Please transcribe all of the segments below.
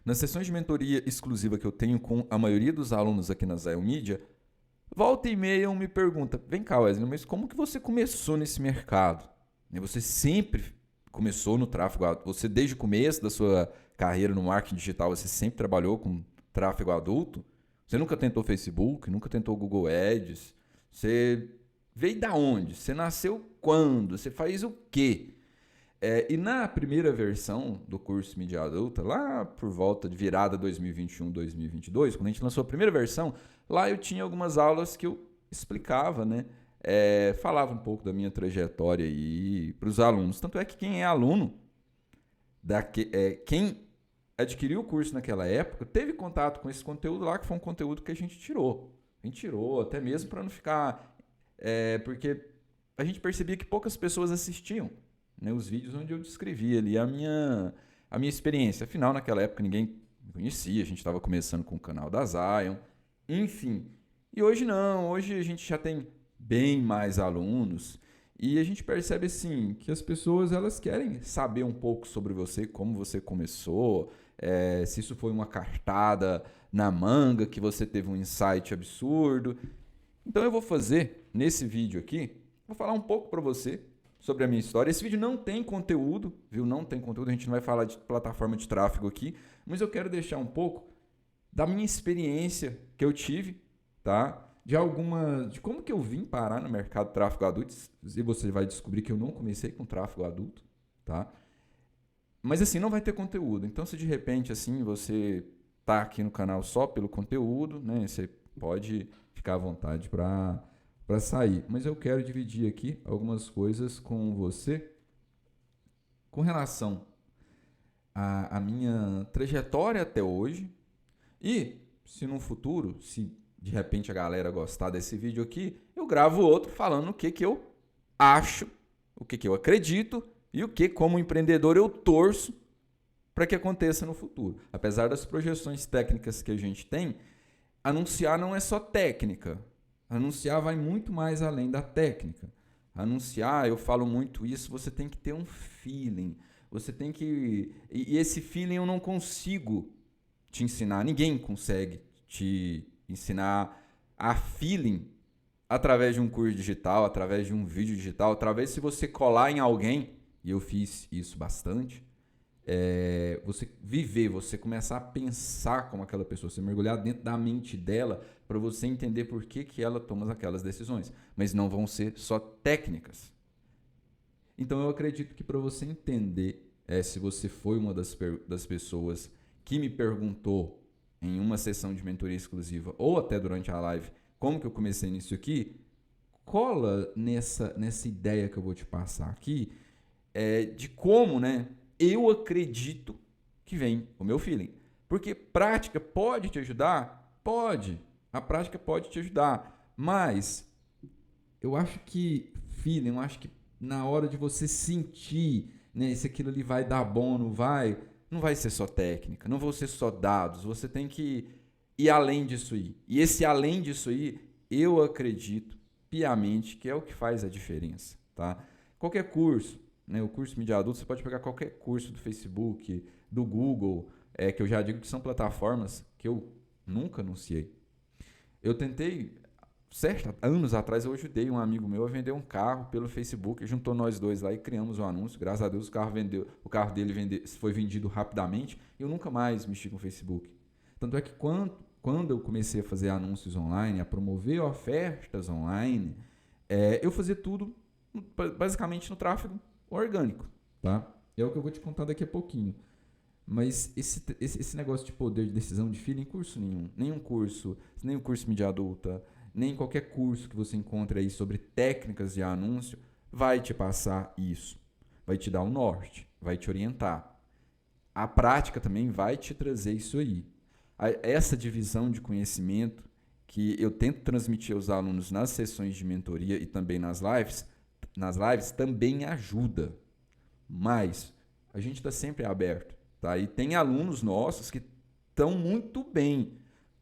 Nas sessões de mentoria exclusiva que eu tenho com a maioria dos alunos aqui na Zion Media, volta e meia me pergunta, vem cá Wesley, mas como que você começou nesse mercado? Você sempre começou no tráfego adulto, você desde o começo da sua carreira no marketing digital, você sempre trabalhou com tráfego adulto? Você nunca tentou Facebook, nunca tentou Google Ads? Você veio da onde? Você nasceu quando? Você faz o quê? E na primeira versão do curso Mídia Adulta, lá por volta de virada 2021, 2022, quando a gente lançou a primeira versão, lá eu tinha algumas aulas que eu explicava, né? Falava um pouco da minha trajetória para os alunos. Tanto é que quem é aluno, quem adquiriu o curso naquela época, teve contato com esse conteúdo lá, que foi um conteúdo que a gente tirou. A gente tirou, até mesmo para não ficar... porque a gente percebia que poucas pessoas assistiam, né, os vídeos onde eu descrevia ali a minha experiência. Afinal, naquela época ninguém me conhecia, a gente estava começando com o canal da Zion, enfim. E hoje não, hoje a gente já tem bem mais alunos e a gente percebe assim que as pessoas elas querem saber um pouco sobre você, como você começou, se isso foi uma cartada na manga, que você teve um insight absurdo. Então eu vou fazer nesse vídeo aqui, vou falar um pouco para você sobre a minha história. Esse vídeo não tem conteúdo, viu? Não tem conteúdo, a gente não vai falar de plataforma de tráfego aqui, mas eu quero deixar um pouco da minha experiência que eu tive, tá? De como que eu vim parar no mercado de tráfego adulto, e você vai descobrir que eu não comecei com tráfego adulto, tá? Mas assim, não vai ter conteúdo. Então, se de repente assim você tá aqui no canal só pelo conteúdo, né, você pode ficar à vontade para sair. Mas eu quero dividir aqui algumas coisas com você com relação à minha trajetória até hoje e se no futuro, se de repente a galera gostar desse vídeo aqui, eu gravo outro falando o que eu acho, o que eu acredito e o que como empreendedor eu torço para que aconteça no futuro. Apesar das projeções técnicas que a gente tem, anunciar não é só técnica. Anunciar vai muito mais além da técnica. Anunciar, eu falo muito isso, você tem que ter um feeling. Você tem que... E esse feeling eu não consigo te ensinar. Ninguém consegue te ensinar a feeling através de um curso digital, através de um vídeo digital, através se você colar em alguém, e eu fiz isso bastante, você viver, você começar a pensar como aquela pessoa, você mergulhar dentro da mente dela para você entender por que ela toma aquelas decisões. Mas não vão ser só técnicas. Então eu acredito que para você entender se você foi uma das pessoas que me perguntou em uma sessão de mentoria exclusiva ou até durante a live como que eu comecei nisso aqui, cola nessa ideia que eu vou te passar aqui de como, né, eu acredito que vem o meu feeling. Porque prática pode te ajudar? Pode. A prática pode te ajudar. Mas eu acho que feeling, eu acho que na hora de você sentir, né, se aquilo ali vai dar bom, não vai ser só técnica, não vão ser só dados. Você tem que ir além disso aí. E esse além disso aí, eu acredito piamente que é o que faz a diferença, tá? Qualquer curso, né, o curso Mídia Adulta, você pode pegar qualquer curso do Facebook, do Google, que eu já digo que são plataformas que eu nunca anunciei. Eu tentei, anos atrás, eu ajudei um amigo meu a vender um carro pelo Facebook, juntou nós dois lá e criamos um anúncio. Graças a Deus o carro dele foi vendido rapidamente e eu nunca mais mexi com o Facebook. Tanto é que quando eu comecei a fazer anúncios online, a promover ofertas online, eu fazia tudo basicamente no tráfego orgânico, tá? É o que eu vou te contar daqui a pouquinho. Mas esse negócio de poder de decisão de feeling, curso nenhum. Nenhum curso, nem o curso Mídia Adulta, nem qualquer curso que você encontre aí sobre técnicas de anúncio vai te passar isso. Vai te dar um norte, vai te orientar. A prática também vai te trazer isso aí. Essa divisão de conhecimento que eu tento transmitir aos alunos nas sessões de mentoria e também nas lives também ajuda. Mas a gente está sempre aberto. Tá? E tem alunos nossos que estão muito bem,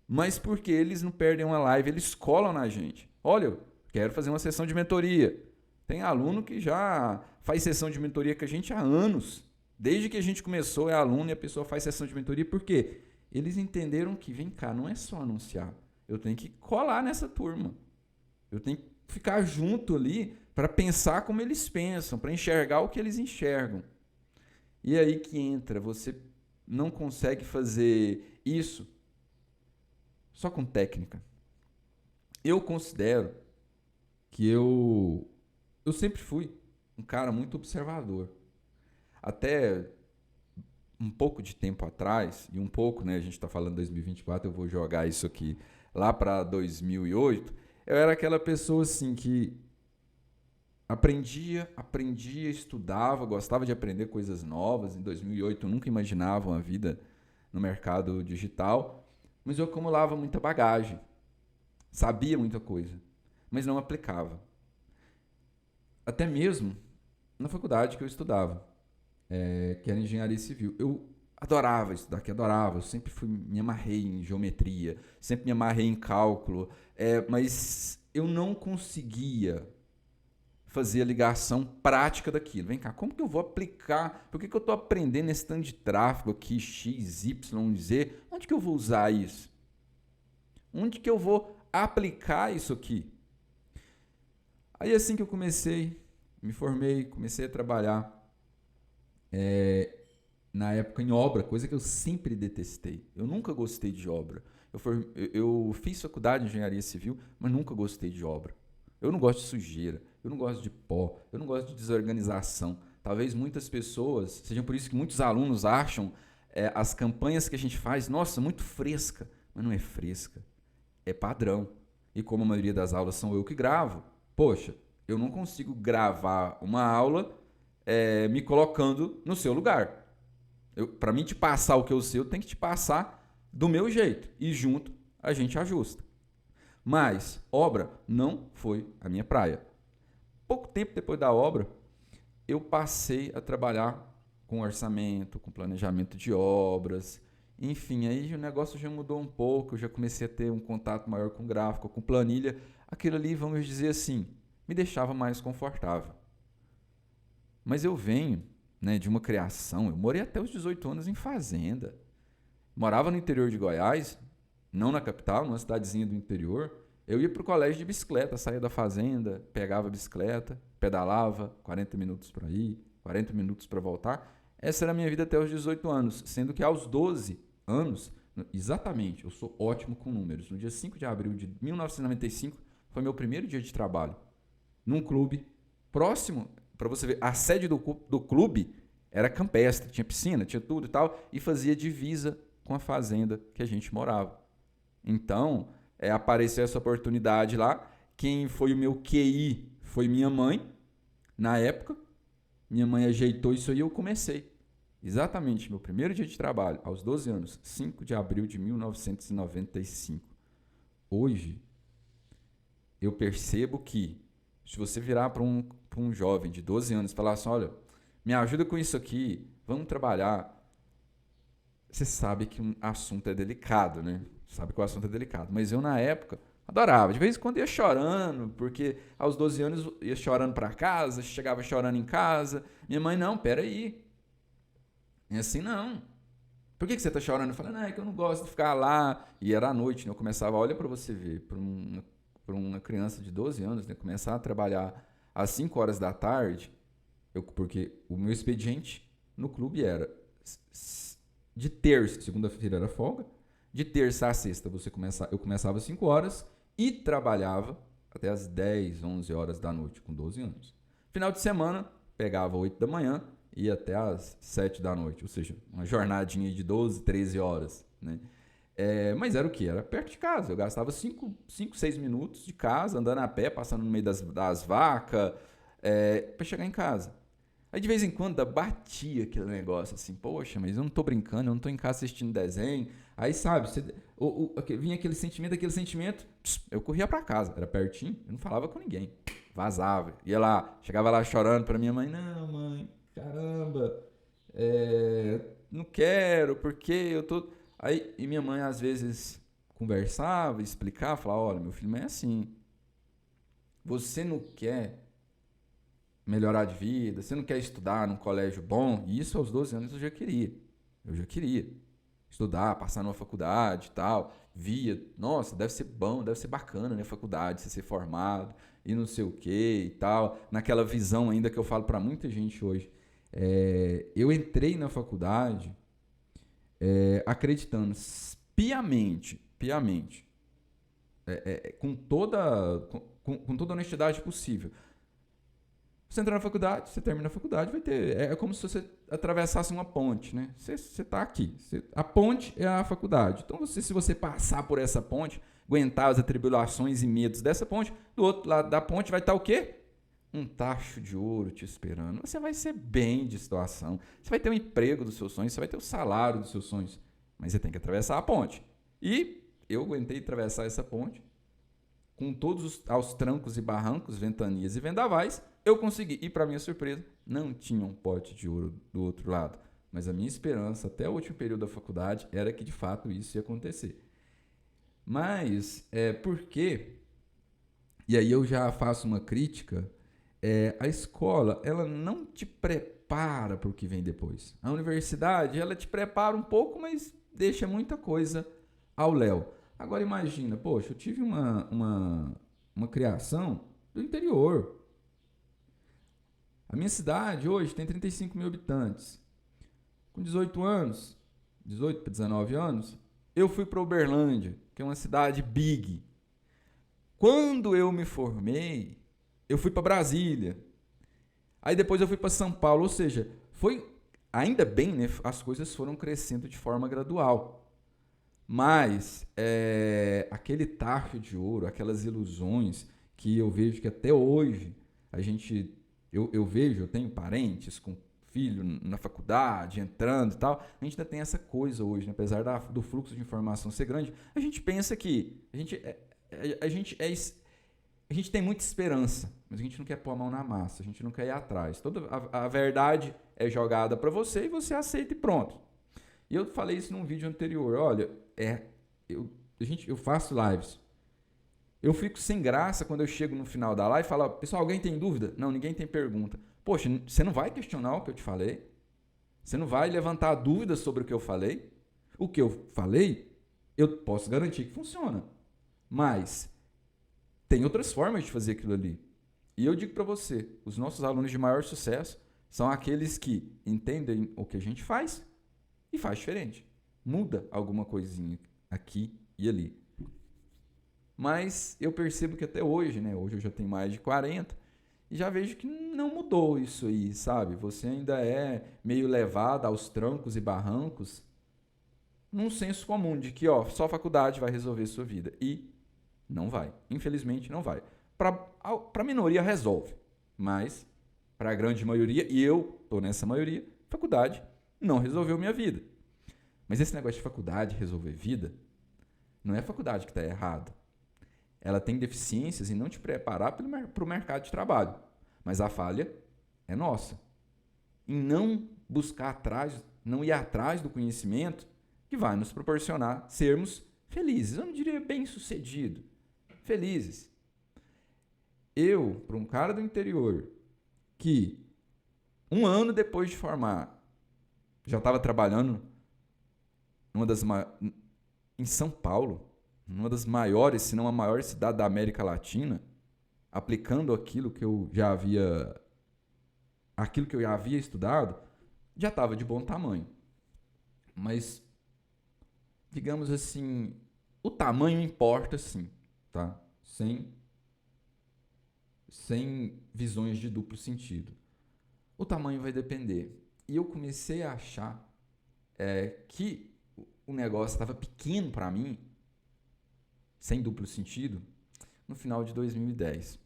mas porque eles não perdem uma live, eles colam na gente. Olha, eu quero fazer uma sessão de mentoria. Tem aluno que já faz sessão de mentoria com a gente há anos Desde que a gente começou, é aluno e a pessoa faz sessão de mentoria. Por quê? Eles entenderam que, vem cá, não é só anunciar. Eu tenho que colar nessa turma. Eu tenho que ficar junto ali para pensar como eles pensam, para enxergar o que eles enxergam. E aí que entra, você não consegue fazer isso só com técnica. Eu considero que eu sempre fui um cara muito observador. Até um pouco de tempo atrás, e um pouco, né, a gente está falando de 2024, eu vou jogar isso aqui lá para 2008, eu era aquela pessoa assim que aprendia, estudava, gostava de aprender coisas novas. Em 2008 eu nunca imaginava uma vida no mercado digital, mas eu acumulava muita bagagem, sabia muita coisa, mas não aplicava. Até mesmo na faculdade que eu estudava, que era engenharia civil. Eu adorava estudar, eu sempre me amarrei em geometria, sempre me amarrei em cálculo, mas eu não conseguia fazer a ligação prática daquilo. Vem cá, como que eu vou aplicar? Por que eu estou aprendendo esse tanto de tráfego aqui, X, Y, Z? Onde que eu vou usar isso? Onde que eu vou aplicar isso aqui? Aí assim que eu comecei, me formei, comecei a trabalhar na época em obra, coisa que eu sempre detestei. Eu nunca gostei de obra. Eu fiz faculdade de engenharia civil, mas nunca gostei de obra. Eu não gosto de sujeira, eu não gosto de pó, eu não gosto de desorganização. Talvez muitas pessoas, sejam por isso que muitos alunos acham as campanhas que a gente faz, nossa, muito fresca. Mas não é fresca, é padrão. E como a maioria das aulas são eu que gravo, poxa, eu não consigo gravar uma aula me colocando no seu lugar. Para mim te passar o que eu sei, eu tenho que te passar do meu jeito. E junto a gente ajusta. Mas obra não foi a minha praia. Pouco tempo depois da obra, eu passei a trabalhar com orçamento, com planejamento de obras. Enfim, aí o negócio já mudou um pouco, eu já comecei a ter um contato maior com gráfico, com planilha. Aquilo ali, vamos dizer assim, me deixava mais confortável. Mas eu venho, né, de uma criação, eu morei até os 18 anos em fazenda. Morava no interior de Goiás, não na capital, numa cidadezinha do interior. Eu ia para o colégio de bicicleta, saía da fazenda, pegava a bicicleta, pedalava, 40 minutos para ir, 40 minutos para voltar. Essa era a minha vida até os 18 anos, sendo que aos 12 anos, exatamente, eu sou ótimo com números. No dia 5 de abril de 1995, foi meu primeiro dia de trabalho, num clube próximo, para você ver, a sede do clube era campestre, tinha piscina, tinha tudo e tal, e fazia divisa com a fazenda que a gente morava. Então, apareceu essa oportunidade lá. Quem foi o meu QI foi minha mãe, na época. Minha mãe ajeitou isso aí e eu comecei. Exatamente, meu primeiro dia de trabalho, aos 12 anos, 5 de abril de 1995. Hoje, eu percebo que, se você virar para um jovem de 12 anos e falar assim, olha, me ajuda com isso aqui, vamos trabalhar. Você sabe que um assunto é delicado, né? Sabe que o assunto é delicado. Mas eu, na época, adorava. De vez em quando ia chorando, porque aos 12 anos ia chorando para casa, chegava chorando em casa. Minha mãe, não, peraí. É assim, não. Por que você tá chorando? Eu falei, não, é que eu não gosto de ficar lá. E era à noite, né? Eu começava, olha para você ver, para uma criança de 12 anos, né? Começar a trabalhar às 5 horas da tarde, porque o meu expediente no clube era de terça, segunda-feira era folga, de terça a sexta eu começava às 5 horas e trabalhava até às 10, 11 horas da noite, com 12 anos. Final de semana, pegava 8 da manhã e ia até às 7 da noite, ou seja, uma jornadinha de 12, 13 horas, né? Mas era o que? Era perto de casa. Eu gastava 5, 6 minutos de casa, andando a pé, passando no meio das vacas, para chegar em casa. Aí de vez em quando batia aquele negócio assim, poxa, mas eu não tô brincando, eu não tô em casa assistindo desenho. Aí sabe, vinha aquele sentimento, eu corria para casa, era pertinho, eu não falava com ninguém. Vazava, ia lá, chegava lá chorando para minha mãe, não mãe, caramba, não quero, porque eu tô... Aí, e minha mãe às vezes conversava, explicava, falava, olha, meu filho, não é assim. Você não quer, melhorar de vida, você não quer estudar num colégio bom, e isso aos 12 anos eu já queria. Eu já queria estudar, passar numa faculdade e tal. Via, nossa, deve ser bom, deve ser bacana, né, faculdade, você ser formado e não sei o que e tal. Naquela visão ainda que eu falo para muita gente hoje. Eu entrei na faculdade acreditando piamente, com toda a honestidade possível. Você entra na faculdade, você termina a faculdade, vai ter. É como se você atravessasse uma ponte, né? Você está aqui. A ponte é a faculdade. Então, se você passar por essa ponte, aguentar as atribulações e medos dessa ponte, do outro lado da ponte vai estar o quê? Um tacho de ouro te esperando. Você vai ser bem de situação. Você vai ter o emprego dos seus sonhos, você vai ter o salário dos seus sonhos. Mas você tem que atravessar a ponte. E eu aguentei atravessar essa ponte com todos aos trancos e barrancos, ventanias e vendavais, eu consegui. E, para minha surpresa, não tinha um pote de ouro do outro lado. Mas a minha esperança, até o último período da faculdade, era que, de fato, isso ia acontecer. Mas, por quê? E aí eu já faço uma crítica. A escola, ela não te prepara para o que vem depois. A universidade, ela te prepara um pouco, mas deixa muita coisa ao léu. Agora imagina, poxa, eu tive uma criação do interior. A minha cidade hoje tem 35 mil habitantes. Com 18 anos, 18 para 19 anos, eu fui para Uberlândia, que é uma cidade big. Quando eu me formei, eu fui para Brasília. Aí depois eu fui para São Paulo, ou seja, ainda bem, né? As coisas foram crescendo de forma gradual. Mas aquele tacho de ouro, aquelas ilusões que eu vejo que até hoje eu vejo, eu tenho parentes com filho na faculdade, entrando e tal, a gente ainda tem essa coisa hoje, né? Apesar do fluxo de informação ser grande, a gente pensa que a gente tem muita esperança, mas a gente não quer pôr a mão na massa, a gente não quer ir atrás. Toda a verdade é jogada para você e você aceita e pronto. E eu falei isso num vídeo anterior. Olha, eu faço lives. Eu fico sem graça quando eu chego no final da live e falo, pessoal, alguém tem dúvida? Não, ninguém tem pergunta. Poxa, você não vai questionar o que eu te falei? Você não vai levantar dúvidas sobre o que eu falei? O que eu falei, eu posso garantir que funciona. Mas tem outras formas de fazer aquilo ali. E eu digo para você, os nossos alunos de maior sucesso são aqueles que entendem o que a gente faz e faz diferente. Muda alguma coisinha aqui e ali. Mas eu percebo que até hoje, né? Hoje eu já tenho mais de 40 e já vejo que não mudou isso aí, sabe? Você ainda é meio levado aos trancos e barrancos num senso comum de que, só a faculdade vai resolver sua vida. E não vai. Infelizmente, não vai. Para a minoria resolve, mas para a grande maioria, e eu estou nessa maioria, faculdade não resolveu minha vida. Mas esse negócio de faculdade resolver vida, não é a faculdade que está errada. Ela tem deficiências em não te preparar para o mercado de trabalho. Mas a falha é nossa. Em não buscar atrás, não ir atrás do conhecimento que vai nos proporcionar sermos felizes. Eu não diria bem-sucedido. Felizes. Eu, para um cara do interior, que 1 ano depois de formar, já estava trabalhando em São Paulo, uma das maiores, se não a maior cidade da América Latina, aplicando aquilo que eu já havia estudado, já estava de bom tamanho. Mas, digamos assim, o tamanho importa sim, tá? Sem visões de duplo sentido. O tamanho vai depender. E eu comecei a achar que o negócio estava pequeno para mim, sem duplo sentido, no final de 2010.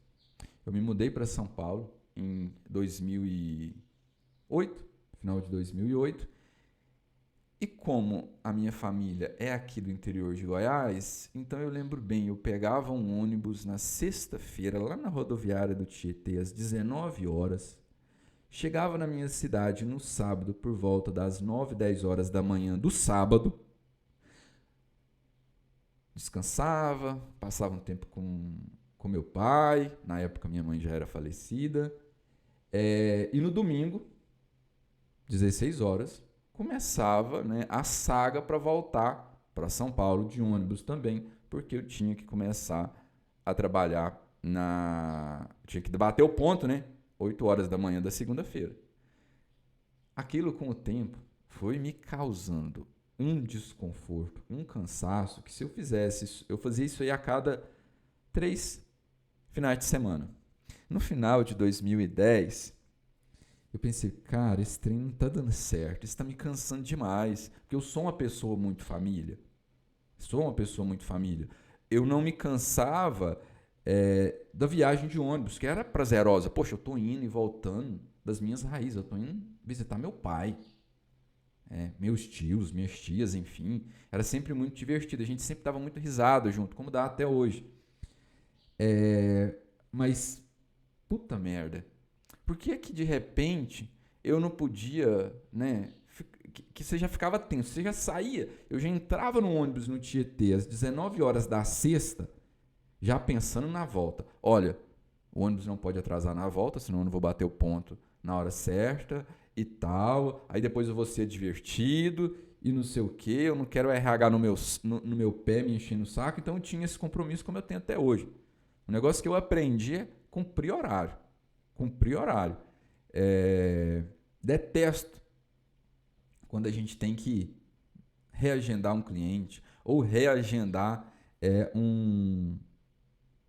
Eu me mudei para São Paulo em 2008, final de 2008, e como a minha família é aqui do interior de Goiás, então eu lembro bem, eu pegava um ônibus na sexta-feira, lá na rodoviária do Tietê, às 19 horas, chegava na minha cidade no sábado por volta das 9, 10 horas da manhã do sábado, descansava, passava um tempo com meu pai, na época minha mãe já era falecida, E no domingo, 16 horas, começava, né, a saga para voltar para São Paulo de ônibus também, porque eu tinha que começar a trabalhar tinha que bater o ponto, né? 8 horas da manhã da segunda-feira. Aquilo com o tempo foi me causando um desconforto, um cansaço, que se eu fizesse, eu fazia isso aí a cada 3 finais de semana. No final de 2010, eu pensei, cara, esse trem não tá dando certo, isso tá me cansando demais, porque eu sou uma pessoa muito família. Eu não me cansava da viagem de ônibus, que era prazerosa. Poxa, eu tô indo e voltando das minhas raízes, eu tô indo visitar meu pai, meus tios, minhas tias, enfim. Era sempre muito divertido, a gente sempre dava muito risada junto, como dá até hoje. Mas, puta merda, por que que de repente eu não podia, né? Que você já ficava tenso, você já saía, eu já entrava no ônibus no Tietê às 19 horas da sexta, já pensando na volta. Olha, o ônibus não pode atrasar na volta, senão eu não vou bater o ponto na hora certa e tal. Aí depois eu vou ser divertido e não sei o que. Eu não quero RH no meu pé me enchendo o saco. Então eu tinha esse compromisso como eu tenho até hoje. O negócio que eu aprendi é cumprir horário. Detesto quando a gente tem que reagendar um cliente ou reagendar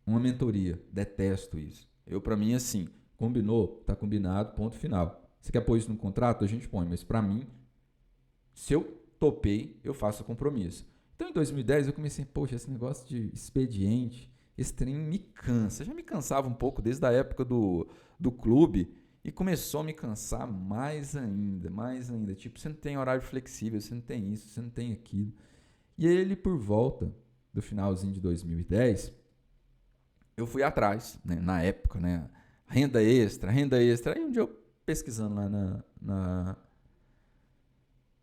uma mentoria. Detesto isso. Para mim, assim, combinou, tá combinado, ponto final. Você quer pôr isso no contrato? A gente põe, mas para mim, se eu topei, eu faço o compromisso. Então, em 2010, eu comecei, poxa, esse negócio de expediente, esse trem me cansa. Já me cansava um pouco desde a época do clube e começou a me cansar mais ainda. Tipo, você não tem horário flexível, você não tem isso, você não tem aquilo. E aí, ele, por volta do finalzinho de 2010, eu fui atrás, né, na época, né, renda extra. Aí um dia eu pesquisando lá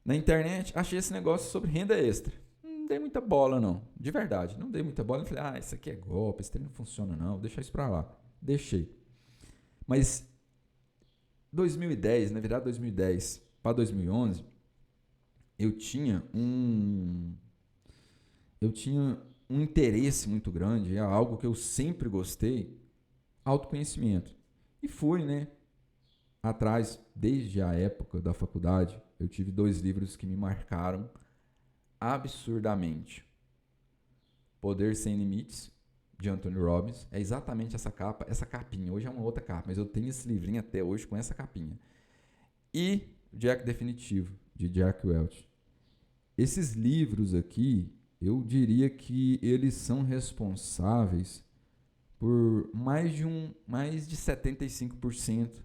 na internet, achei esse negócio sobre renda extra. Não dei muita bola, não. De verdade, não dei muita bola. Eu falei, isso aqui é golpe, esse trem não funciona, não. Deixa isso pra lá. Deixei. Mas 2010, na verdade 2010 para 2011, eu tinha um interesse muito grande, é algo que eu sempre gostei, autoconhecimento. E fui, né, atrás, desde a época da faculdade, eu tive 2 livros que me marcaram absurdamente. Poder Sem Limites, de Anthony Robbins, é exatamente essa capa, essa capinha, hoje é uma outra capa, mas eu tenho esse livrinho até hoje com essa capinha. E Jack Definitivo, de Jack Welch. Esses livros aqui, eu diria que eles são responsáveis por mais de 75%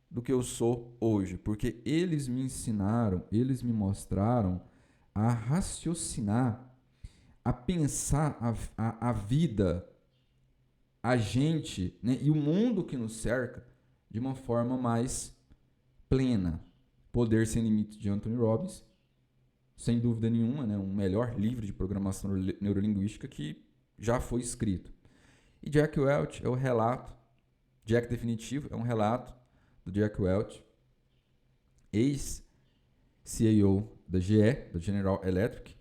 do que eu sou hoje, porque eles me ensinaram, eles me mostraram a raciocinar, a pensar a vida, a gente, né, e o mundo que nos cerca de uma forma mais plena. Poder Sem Limites, de Anthony Robbins, sem dúvida nenhuma, né, um melhor livro de programação neurolinguística que já foi escrito. E Jack Welch é o relato, Jack Definitivo é um relato do Jack Welch, ex-CEO da GE, da General Electric,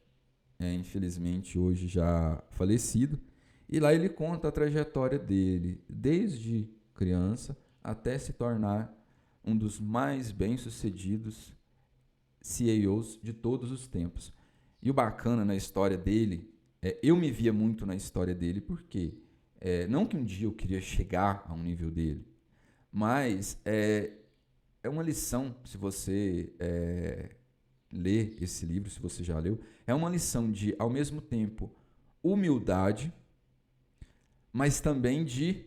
infelizmente hoje já falecido, e lá ele conta a trajetória dele, desde criança até se tornar um dos mais bem-sucedidos CEOs de todos os tempos. E o bacana na história dele, eu me via muito na história dele, porque não que um dia eu queria chegar a um nível dele, mas é uma lição, se você ler esse livro, se você já leu, é uma lição de, ao mesmo tempo, humildade, mas também de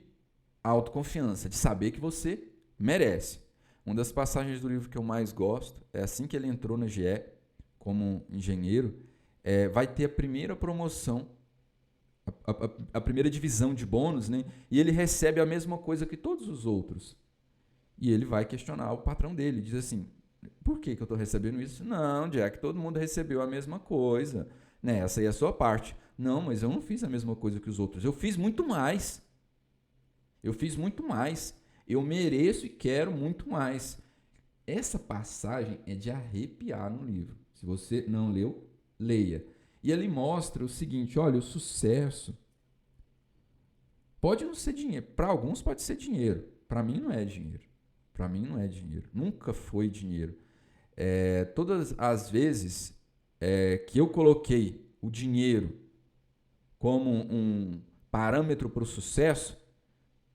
autoconfiança, de saber que você merece. Uma das passagens do livro que eu mais gosto é assim que ele entrou na GE como engenheiro, vai ter a primeira promoção, a primeira divisão de bônus, né? E ele recebe a mesma coisa que todos os outros. E ele vai questionar o patrão dele, diz assim, por que eu estou recebendo isso? Não, Jack, todo mundo recebeu a mesma coisa, né? Essa aí é a sua parte. Não, mas eu não fiz a mesma coisa que os outros, eu fiz muito mais. Eu mereço e quero muito mais. Essa passagem é de arrepiar no livro. Se você não leu, leia. E ele mostra o seguinte, olha, o sucesso pode não ser dinheiro. Para alguns pode ser dinheiro. Para mim não é dinheiro. Para mim não é dinheiro. Nunca foi dinheiro. Todas as vezes que eu coloquei o dinheiro como um parâmetro para o sucesso,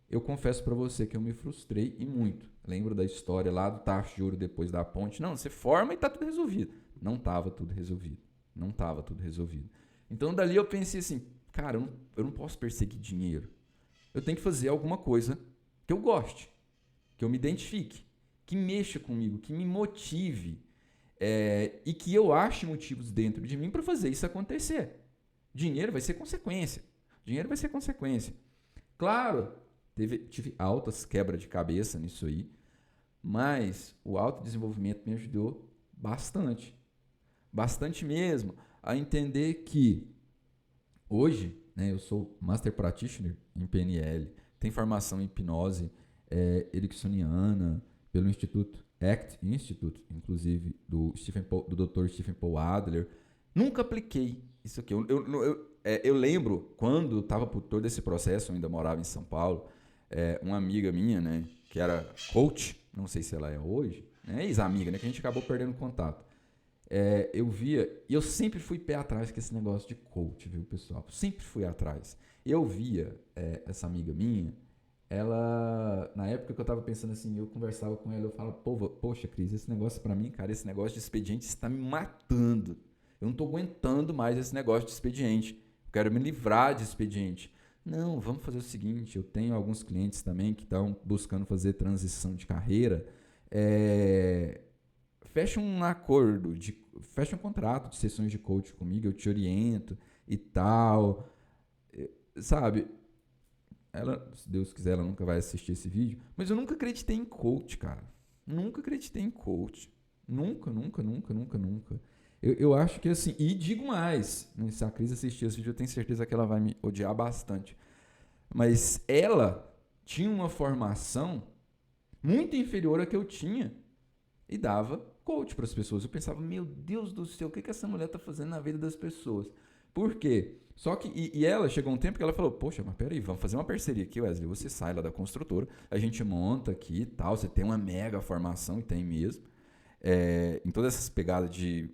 eu confesso para você que eu me frustrei e muito. Lembro da história lá do tacho de ouro depois da ponte. Não, você forma e está tudo resolvido. Não estava tudo resolvido. Não estava tudo resolvido. Então dali eu pensei assim, cara, eu não posso perseguir dinheiro. Eu tenho que fazer alguma coisa que eu goste, que eu me identifique, que mexa comigo, que me motive e que eu ache motivos dentro de mim para fazer isso acontecer. Dinheiro vai ser consequência. Dinheiro vai ser consequência. Claro, tive altas quebras de cabeça nisso aí, mas o autodesenvolvimento me ajudou bastante. Bastante mesmo a entender que hoje, né, eu sou Master Practitioner em PNL, tenho formação em hipnose ericksoniana pelo Instituto ACT Institute, inclusive do Dr. Stephen Paul Adler. Nunca apliquei isso aqui. Eu lembro quando estava por todo esse processo, eu ainda morava em São Paulo, uma amiga minha, né, que era coach, não sei se ela é hoje, né, ex-amiga, né, que a gente acabou perdendo contato. Eu via, e eu sempre fui pé atrás com esse negócio de coach, viu, pessoal? Sempre fui atrás. Eu via essa amiga minha, ela, na época que eu tava pensando assim, eu conversava com ela, eu falava, poxa, Cris, esse negócio pra mim, cara, esse negócio de expediente está me matando. Eu não tô aguentando mais esse negócio de expediente. Eu quero me livrar de expediente. Não, vamos fazer o seguinte, eu tenho alguns clientes também que estão buscando fazer transição de carreira, fecha um acordo, fecha um contrato de sessões de coach comigo, eu te oriento e tal. Sabe, ela, se Deus quiser, ela nunca vai assistir esse vídeo, mas eu nunca acreditei em coach, cara. Nunca acreditei em coach. Nunca. Eu acho que assim, e digo mais, né, se a Cris assistir esse vídeo, eu tenho certeza que ela vai me odiar bastante. Mas ela tinha uma formação muito inferior à que eu tinha e dava coach para as pessoas. Eu pensava, meu Deus do céu, o que essa mulher está fazendo na vida das pessoas? Por quê? Só que, e ela chegou um tempo que ela falou, poxa, mas peraí, vamos fazer uma parceria aqui, Wesley, você sai lá da construtora, a gente monta aqui e tal, você tem uma mega formação, e tem mesmo, em todas essas pegadas de,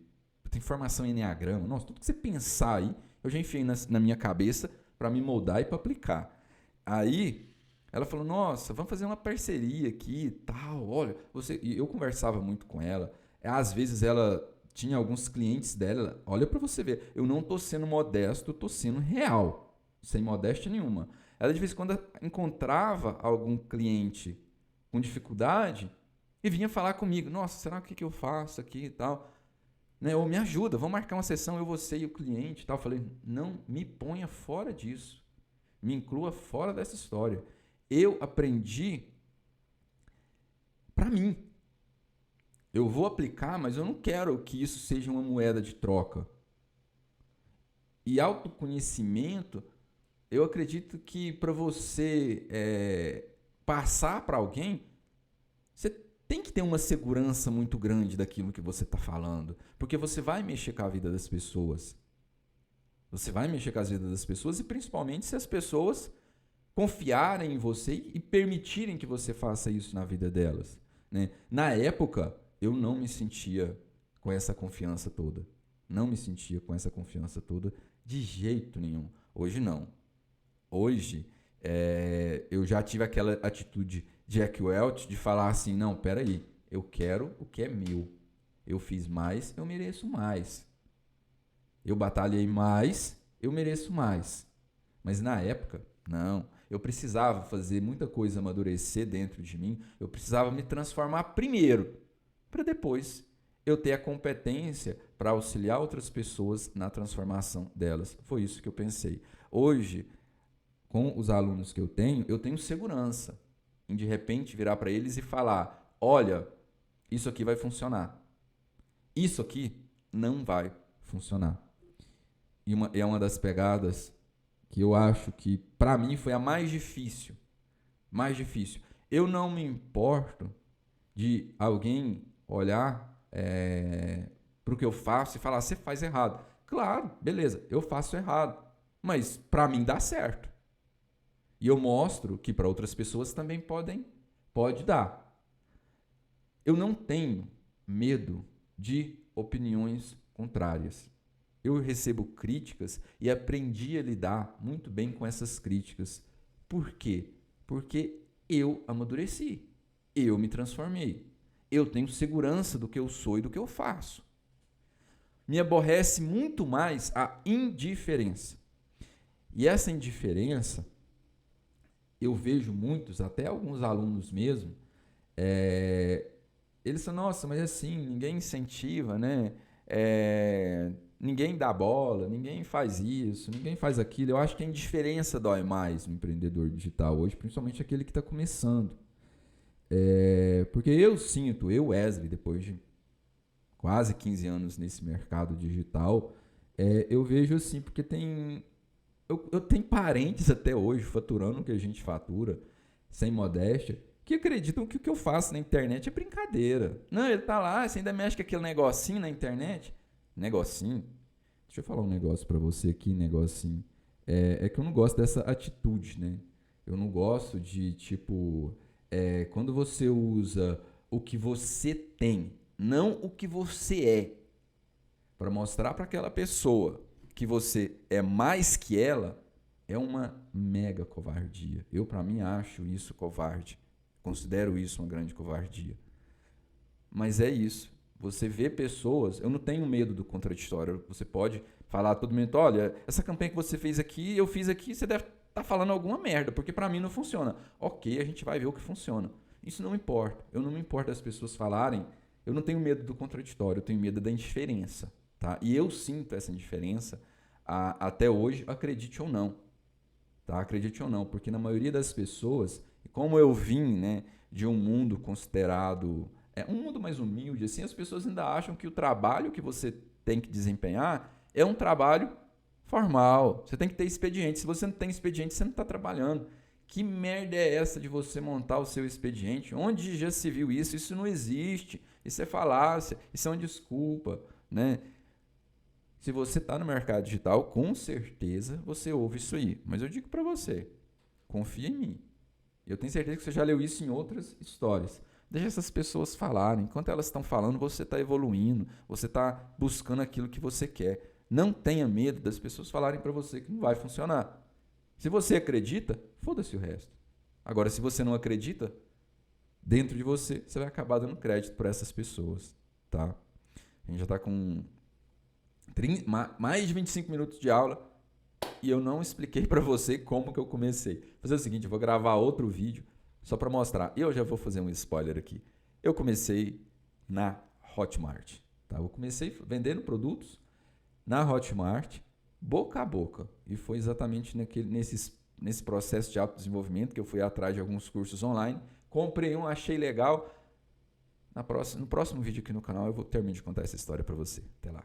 tem formação em Enneagrama, nossa, tudo que você pensar aí, eu já enfiei na minha cabeça para me moldar e para aplicar. Aí, ela falou, nossa, vamos fazer uma parceria aqui e tal, olha, e eu conversava muito com ela, às vezes ela tinha alguns clientes dela, olha para você ver, eu não estou sendo modesto, estou sendo real, sem modéstia nenhuma. Ela de vez em quando encontrava algum cliente com dificuldade e vinha falar comigo, nossa, será que eu faço aqui e tal? Né? Ou me ajuda, vamos marcar uma sessão, você e o cliente e tal. Eu falei, não me ponha fora disso, me inclua fora dessa história. Eu aprendi para mim. Eu vou aplicar, mas eu não quero que isso seja uma moeda de troca. E autoconhecimento, eu acredito que para você passar para alguém, você tem que ter uma segurança muito grande daquilo que você está falando. Porque você vai mexer com a vida das pessoas. Você vai mexer com a vida das pessoas e principalmente se as pessoas confiarem em você e permitirem que você faça isso na vida delas. Né? Na época, eu não me sentia com essa confiança toda. Não me sentia com essa confiança toda de jeito nenhum. Hoje não. Hoje, eu já tive aquela atitude de Jack Welch de falar assim, não, peraí, eu quero o que é meu. Eu fiz mais, eu mereço mais. Eu batalhei mais, eu mereço mais. Mas na época, não. Eu precisava fazer muita coisa amadurecer dentro de mim. Eu precisava me transformar primeiro, para depois eu ter a competência para auxiliar outras pessoas na transformação delas. Foi isso que eu pensei. Hoje, com os alunos que eu tenho segurança em de repente virar para eles e falar, olha, isso aqui vai funcionar. Isso aqui não vai funcionar. E é uma das pegadas que eu acho que, para mim, foi a mais difícil. Mais difícil. Eu não me importo de alguém olhar para o que eu faço e falar, você faz errado. Claro, beleza, eu faço errado, mas para mim dá certo. E eu mostro que para outras pessoas também pode dar. Eu não tenho medo de opiniões contrárias. Eu recebo críticas e aprendi a lidar muito bem com essas críticas. Por quê? Porque eu amadureci, eu me transformei, eu tenho segurança do que eu sou e do que eu faço. Me aborrece muito mais a indiferença. E essa indiferença, eu vejo muitos, até alguns alunos mesmo, eles falam, nossa, mas assim, ninguém incentiva, né? Ninguém dá bola, ninguém faz isso, ninguém faz aquilo. Eu acho que a indiferença dói mais no empreendedor digital hoje, principalmente aquele que está começando. Porque eu sinto, Wesley, depois de quase 15 anos nesse mercado digital, eu vejo assim, porque eu tenho parentes até hoje faturando o que a gente fatura, sem modéstia, que acreditam que o que eu faço na internet é brincadeira. Não, ele tá lá, você ainda mexe com aquele negocinho na internet. Negocinho? Deixa eu falar um negócio pra você aqui, negocinho. É que eu não gosto dessa atitude, né? Eu não gosto de, tipo, quando você usa o que você tem, não o que você é, para mostrar para aquela pessoa que você é mais que ela, é uma mega covardia. Eu, para mim, acho isso covarde. Considero isso uma grande covardia. Mas é isso. Você vê pessoas... Eu não tenho medo do contraditório. Você pode falar a todo momento, olha, essa campanha que você fez aqui, eu fiz aqui, você deve estar falando alguma merda, porque para mim não funciona. Ok, a gente vai ver o que funciona. Isso não importa. Eu não me importo das pessoas falarem. Eu não tenho medo do contraditório, eu tenho medo da indiferença. Tá? E eu sinto essa indiferença até hoje, acredite ou não. Tá? Acredite ou não, porque na maioria das pessoas... Como eu vim, né, de um mundo considerado um mundo mais humilde, assim, as pessoas ainda acham que o trabalho que você tem que desempenhar é um trabalho formal. Você tem que ter expediente. Se você não tem expediente, você não está trabalhando. Que merda é essa de você montar o seu expediente? Onde já se viu isso? Isso não existe. Isso é falácia. Isso é uma desculpa, né? Se você está no mercado digital, com certeza você ouve isso aí. Mas eu digo para você, confia em mim. Eu tenho certeza que você já leu isso em outras histórias. Deixa essas pessoas falarem. Enquanto elas estão falando, você está evoluindo. Você está buscando aquilo que você quer. Não tenha medo das pessoas falarem para você que não vai funcionar. Se você acredita, foda-se o resto. Agora, se você não acredita, dentro de você, você vai acabar dando crédito para essas pessoas. Tá? A gente já está com mais de 25 minutos de aula. E eu não expliquei para você como que eu comecei. Vou fazer o seguinte, eu vou gravar outro vídeo só para mostrar. Eu já vou fazer um spoiler aqui. Eu comecei na Hotmart. Tá? Eu comecei vendendo produtos na Hotmart, boca a boca. E foi exatamente nesse processo de autodesenvolvimento que eu fui atrás de alguns cursos online. Comprei um, achei legal. No próximo vídeo aqui no canal eu vou terminar de contar essa história para você. Até lá.